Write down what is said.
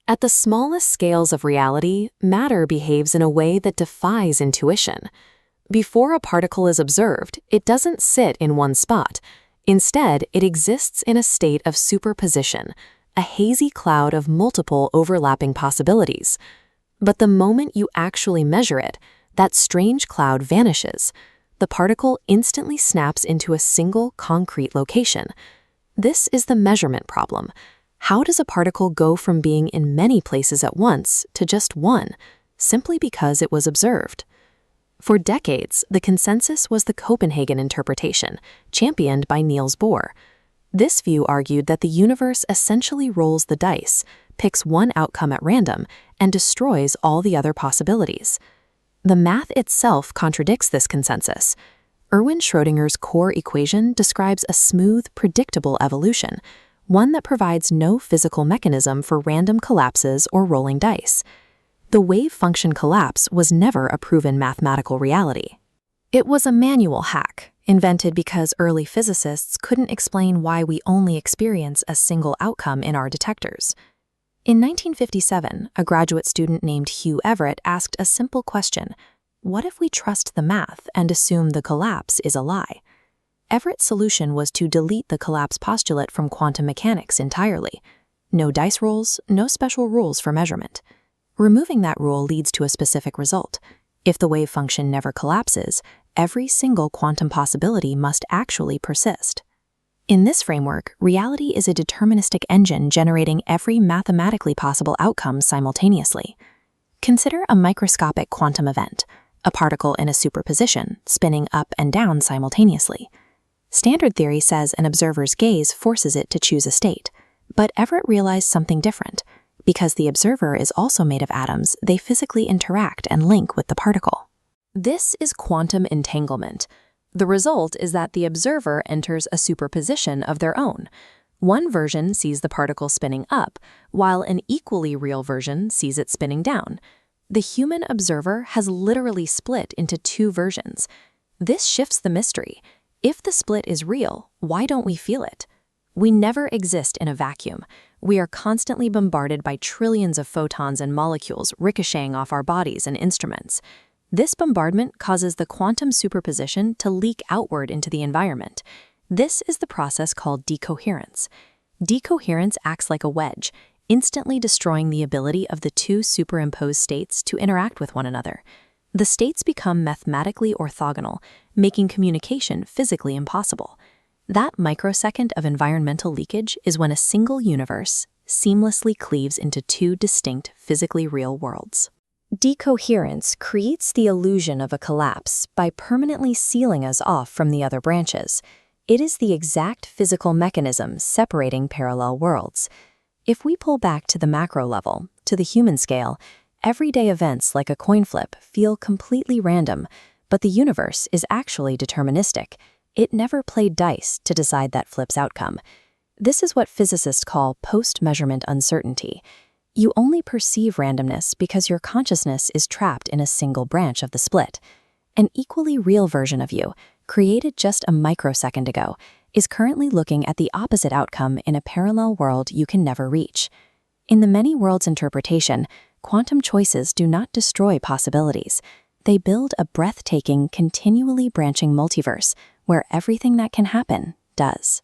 At the smallest scales of reality, matter behaves in a way that defies intuition. Before a particle is observed, it doesn't sit in one spot. Instead, it exists in a state of superposition, a hazy cloud of multiple overlapping possibilities. But the moment you actually measure it, that strange cloud vanishes. The particle instantly snaps into a single concrete location. This is the measurement problem. How does a particle go from being in many places at once to just one, simply because it was observed? For decades, the consensus was the Copenhagen interpretation, championed by Niels Bohr. This view argued that the universe essentially rolls the dice, picks one outcome at random, and destroys all the other possibilities. The math itself contradicts this consensus. Erwin Schrödinger's core equation describes a smooth, predictable evolution, one that provides no physical mechanism for random collapses or rolling dice. The wave function collapse was never a proven mathematical reality. It was a manual hack, invented because early physicists couldn't explain why we only experience a single outcome in our detectors. In 1957, a graduate student named Hugh Everett asked a simple question: what if we trust the math and assume the collapse is a lie? Everett's solution was to delete the collapse postulate from quantum mechanics entirely. No dice rolls, no special rules for measurement. Removing that rule leads to a specific result. If the wave function never collapses, every single quantum possibility must actually persist. In this framework, reality is a deterministic engine generating every mathematically possible outcome simultaneously. Consider a microscopic quantum event, a particle in a superposition, spinning up and down simultaneously. Standard theory says an observer's gaze forces it to choose a state, but Everett realized something different. Because the observer is also made of atoms, they physically interact and link with the particle. This is quantum entanglement. The result is that the observer enters a superposition of their own. One version sees the particle spinning up, while an equally real version sees it spinning down. The human observer has literally split into two versions. This shifts the mystery. If the split is real, why don't we feel it? We never exist in a vacuum. We are constantly bombarded by trillions of photons and molecules ricocheting off our bodies and instruments. This bombardment causes the quantum superposition to leak outward into the environment. This is the process called decoherence. Decoherence acts like a wedge, instantly destroying the ability of the two superimposed states to interact with one another. The states become mathematically orthogonal, making communication physically impossible. That microsecond of environmental leakage is when a single universe seamlessly cleaves into two distinct, physically real worlds. Decoherence creates the illusion of a collapse by permanently sealing us off from the other branches. It is the exact physical mechanism separating parallel worlds. If we pull back to the macro level, to the human scale, everyday events like a coin flip feel completely random, but the universe is actually deterministic. It never played dice to decide that flip's outcome. This is what physicists call post-measurement uncertainty. You only perceive randomness because your consciousness is trapped in a single branch of the split. An equally real version of you, created just a microsecond ago, is currently looking at the opposite outcome in a parallel world you can never reach. In the many worlds interpretation, quantum choices do not destroy possibilities. They build a breathtaking, continually branching multiverse where everything that can happen does.